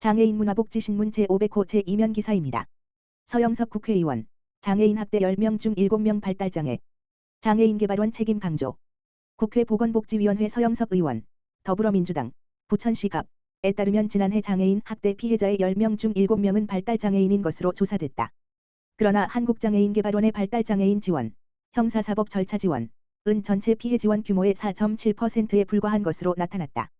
장애인 문화복지신문 제500호 제2면 기사입니다. 서영석 국회의원. 장애인 학대 10명 중 7명 발달장애. 장애인개발원 책임 강조. 국회 보건복지위원회 서영석 의원. 더불어민주당. 부천시갑에 따르면 지난해 장애인 학대 피해자의 10명 중 7명은 발달장애인인 것으로 조사됐다. 그러나 한국장애인개발원의 발달장애인 지원, 형사사법 절차 지원, 은 전체 피해 지원 규모의 4.7%에 불과한 것으로 나타났다.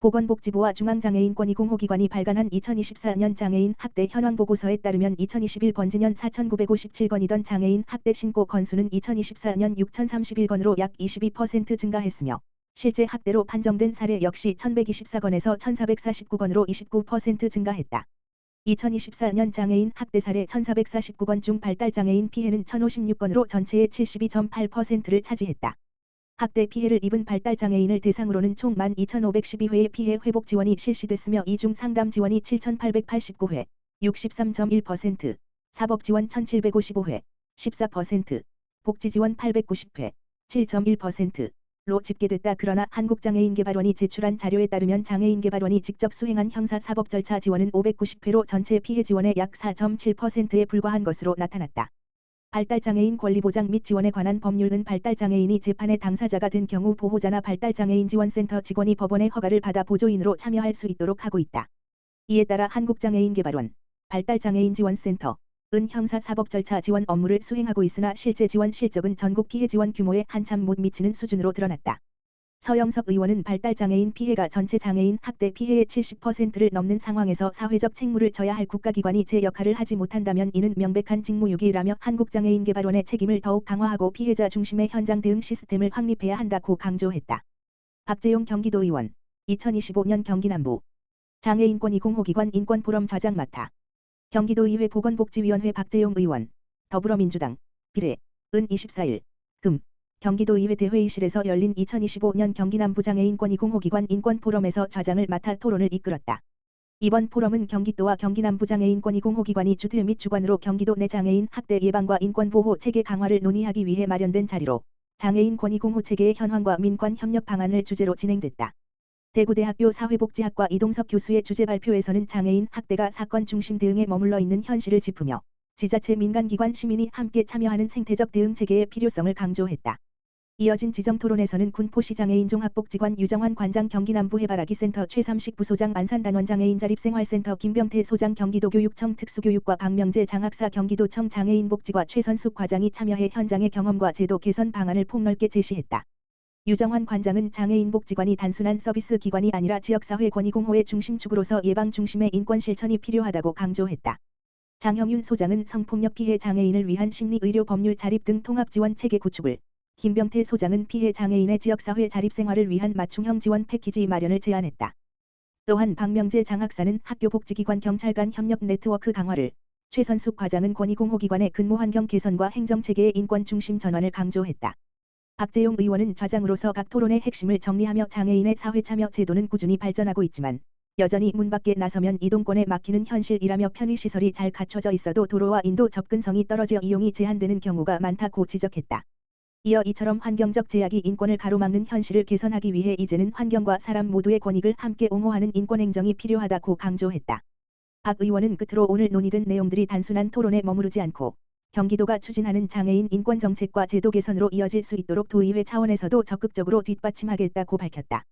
보건복지부와 중앙장애인권익공호기관이 발간한 2024년 장애인 학대 현황 보고서에 따르면 2021 번지년 4,957건이던 장애인 학대 신고 건수는 2024년 6,031건으로 약 22% 증가했으며 실제 학대로 판정된 사례 역시 1,124건에서 1,449건으로 29% 증가했다. 2024년 장애인 학대 사례 1,449건 중 발달장애인 피해는 1,056건으로 전체의 72.8%를 차지했다. 학대 피해를 입은 발달장애인을 대상으로는 총 12,512회의 피해 회복 지원이 실시됐으며 이 중 상담 지원이 7,889회, 63.1%, 사법 지원 1,755회, 14%, 복지 지원 890회, 7.1%로 집계됐다. 그러나 한국장애인개발원이 제출한 자료에 따르면 장애인개발원이 직접 수행한 형사사법 절차 지원은 590회로 전체 피해 지원의 약 4.7%에 불과한 것으로 나타났다. 발달장애인 권리보장 및 지원에 관한 법률은 발달장애인이 재판의 당사자가 된 경우 보호자나 발달장애인 지원센터 직원이 법원의 허가를 받아 보조인으로 참여할 수 있도록 하고 있다. 이에 따라 한국장애인개발원, 발달장애인 지원센터, 은 형사사법 절차 지원 업무를 수행하고 있으나 실제 지원 실적은 전국 피해 지원 규모에 한참 못 미치는 수준으로 드러났다. 서영석 의원은 발달장애인 피해가 전체 장애인 학대 피해의 70%를 넘는 상황에서 사회적 책무를 져야 할 국가기관이 제 역할을 하지 못한다면 이는 명백한 직무유기라며 한국장애인개발원의 책임을 더욱 강화하고 피해자 중심의 현장 대응 시스템을 확립해야 한다고 강조했다. 박재용 경기도 의원. 2025년 경기남부 장애인권익공호기관 인권포럼 좌장 맡아. 경기도의회 보건복지위원회 박재용 의원. 더불어민주당. 비례. 은 24일. 금. 경기도의회 대회의실에서 열린 2025년 경기남부장애인권익공호기관 인권포럼에서 좌장을 맡아 토론을 이끌었다. 이번 포럼은 경기도와 경기남부장애인권익공호기관이 주최 및 주관으로 경기도 내 장애인 학대 예방과 인권보호 체계 강화를 논의하기 위해 마련된 자리로 장애인 권익공호 체계의 현황과 민관 협력 방안을 주제로 진행됐다. 대구대학교 사회복지학과 이동석 교수의 주제 발표에서는 장애인 학대가 사건 중심 대응에 머물러 있는 현실을 짚으며 지자체 민간기관 시민이 함께 참여하는 생태적 대응 체계의 필요성을 강조했다. 이어진 지정토론에서는 군포시 장애인종합복지관 유정환 관장 경기남부 해바라기 센터 최삼식 부소장 안산단원 장애인자립생활센터 김병태 소장 경기도교육청 특수교육과 박명재 장학사 경기도청 장애인복지과 최선숙 과장이 참여해 현장의 경험과 제도 개선 방안을 폭넓게 제시했다. 유정환 관장은 장애인복지관이 단순한 서비스 기관이 아니라 지역사회 권익공호의 중심축으로서 예방 중심의 인권 실천이 필요하다고 강조했다. 장형윤 소장은 성폭력 피해 장애인을 위한 심리의료 법률 자립 등 통합지원 체계 구축을, 김병태 소장은 피해 장애인의 지역사회 자립생활을 위한 맞춤형 지원 패키지 마련을 제안했다. 또한 박명재 장학사는 학교복지기관 경찰간 협력 네트워크 강화를, 최선숙 과장은 권익공호기관의 근무환경 개선과 행정체계의 인권 중심 전환을 강조했다. 박재용 의원은 좌장으로서 각 토론의 핵심을 정리하며 장애인의 사회참여 제도는 꾸준히 발전하고 있지만 여전히 문 밖에 나서면 이동권에 막히는 현실이라며 편의시설이 잘 갖춰져 있어도 도로와 인도 접근성이 떨어져 이용이 제한되는 경우가 많다고 지적했다. 이어 이처럼 환경적 제약이 인권을 가로막는 현실을 개선하기 위해 이제는 환경과 사람 모두의 권익을 함께 옹호하는 인권행정이 필요하다고 강조했다. 박 의원은 끝으로 오늘 논의된 내용들이 단순한 토론에 머무르지 않고 경기도가 추진하는 장애인 인권 정책과 제도 개선으로 이어질 수 있도록 도의회 차원에서도 적극적으로 뒷받침하겠다고 밝혔다.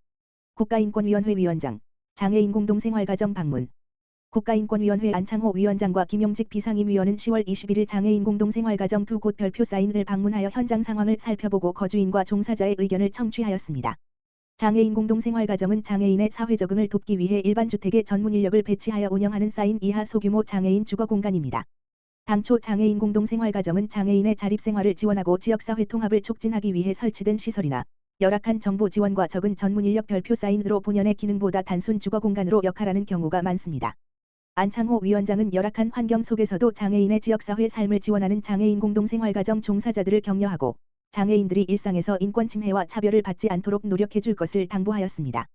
국가인권위원회 위원장, 장애인 공동생활가정 방문. 국가인권위원회 안창호 위원장과 김용직 비상임위원은 10월 21일 장애인 공동생활가정 두 곳 별표 사인을 방문하여 현장 상황을 살펴보고 거주인과 종사자의 의견을 청취하였습니다. 장애인 공동생활가정은 장애인의 사회 적응을 돕기 위해 일반 주택에 전문 인력을 배치하여 운영하는 4인 이하 소규모 장애인 주거 공간입니다. 당초 장애인 공동생활가정은 장애인의 자립생활을 지원하고 지역사회 통합을 촉진하기 위해 설치된 시설이나 열악한 정보 지원과 적은 전문 인력 별표 사인으로 본연의 기능보다 단순 주거 공간으로 역할하는 경우가 많습니다. 안창호 위원장은 열악한 환경 속에서도 장애인의 지역사회 삶을 지원하는 장애인 공동생활가정 종사자들을 격려하고 장애인들이 일상에서 인권 침해와 차별을 받지 않도록 노력해 줄 것을 당부하였습니다.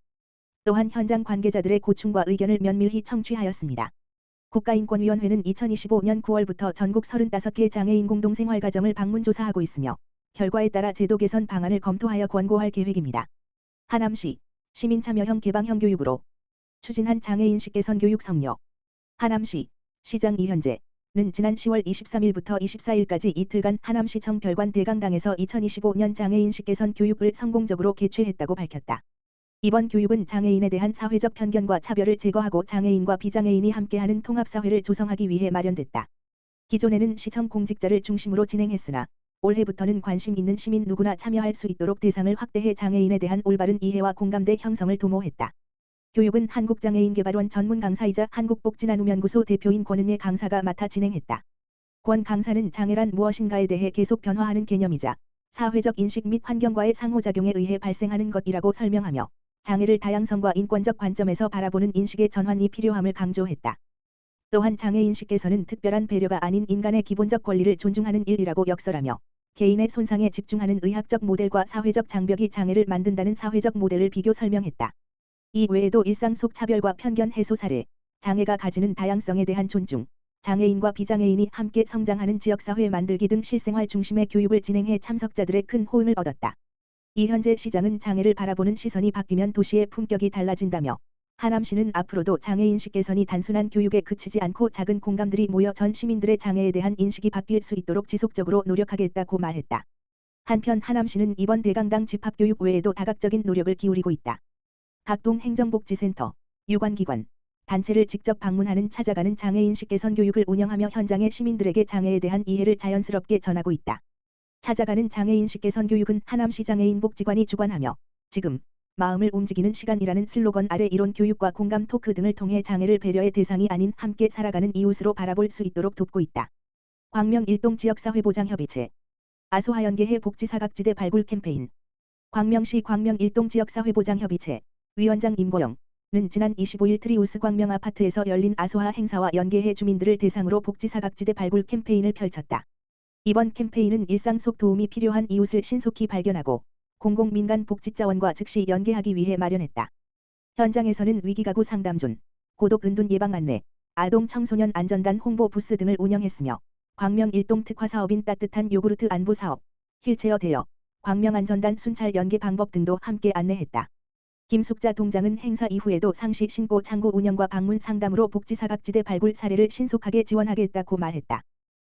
또한 현장 관계자들의 고충과 의견을 면밀히 청취하였습니다. 국가인권위원회는 2025년 9월부터 전국 35개 장애인 공동생활가정을 방문 조사하고 있으며 결과에 따라 제도 개선 방안을 검토하여 권고할 계획입니다. 하남시 시민참여형 개방형 교육으로 추진한 장애인식 개선 교육 성역. 하남시 시장 이현재는 지난 10월 23일부터 24일까지 이틀간 하남시청 별관 대강당에서 2025년 장애인식 개선 교육을 성공적으로 개최했다고 밝혔다. 이번 교육은 장애인에 대한 사회적 편견과 차별을 제거하고 장애인과 비장애인이 함께하는 통합사회를 조성하기 위해 마련됐다. 기존에는 시청 공직자를 중심으로 진행했으나 올해부터는 관심 있는 시민 누구나 참여할 수 있도록 대상을 확대해 장애인에 대한 올바른 이해와 공감대 형성을 도모했다. 교육은 한국장애인개발원 전문 강사이자 한국복지나눔연구소 대표인 권은예 강사가 맡아 진행했다. 권 강사는 장애란 무엇인가에 대해 계속 변화하는 개념이자 사회적 인식 및 환경과의 상호작용에 의해 발생하는 것이라고 설명하며 장애를 다양성과 인권적 관점에서 바라보는 인식의 전환이 필요함을 강조했다. 또한 장애인식 개선은 특별한 배려가 아닌 인간의 기본적 권리를 존중하는 일이라고 역설하며 개인의 손상에 집중하는 의학적 모델과 사회적 장벽이 장애를 만든다는 사회적 모델을 비교 설명했다. 이 외에도 일상 속 차별과 편견 해소 사례, 장애가 가지는 다양성에 대한 존중, 장애인과 비장애인이 함께 성장하는 지역사회 만들기 등 실생활 중심의 교육을 진행해 참석자들의 큰 호응을 얻었다. 이현재 시장은 장애를 바라보는 시선이 바뀌면 도시의 품격이 달라진다며 하남시는 앞으로도 장애인식 개선이 단순한 교육에 그치지 않고 작은 공감들이 모여 전 시민들의 장애에 대한 인식이 바뀔 수 있도록 지속적으로 노력하겠다고 말했다. 한편 하남시는 이번 대강당 집합교육 외에도 다각적인 노력을 기울이고 있다. 각동 행정복지센터, 유관기관, 단체를 직접 방문하는 찾아가는 장애인식 개선 교육을 운영하며 현장의 시민들에게 장애에 대한 이해를 자연스럽게 전하고 있다. 찾아가는 장애인식 개선 교육은 하남시 장애인복지관이 주관하며 지금 마음을 움직이는 시간이라는 슬로건 아래 이론 교육과 공감 토크 등을 통해 장애를 배려의 대상이 아닌 함께 살아가는 이웃으로 바라볼 수 있도록 돕고 있다. 광명 일동 지역사회보장협의체 아소하 연계해 복지사각지대 발굴 캠페인. 광명시 광명 일동 지역사회보장협의체 위원장 임고영은 지난 25일 트리우스 광명 아파트에서 열린 아소하 행사와 연계해 주민들을 대상으로 복지사각지대 발굴 캠페인을 펼쳤다. 이번 캠페인은 일상 속 도움이 필요한 이웃을 신속히 발견하고 공공민간 복지자원과 즉시 연계하기 위해 마련했다. 현장에서는 위기가구 상담존, 고독 은둔 예방 안내, 아동 청소년 안전단 홍보 부스 등을 운영했으며 광명 일동 특화 사업인 따뜻한 요구르트 안부 사업, 휠체어 대여, 광명 안전단 순찰 연계 방법 등도 함께 안내했다. 김숙자 동장은 행사 이후에도 상시 신고 창구 운영과 방문 상담으로 복지사각지대 발굴 사례를 신속하게 지원하겠다고 말했다.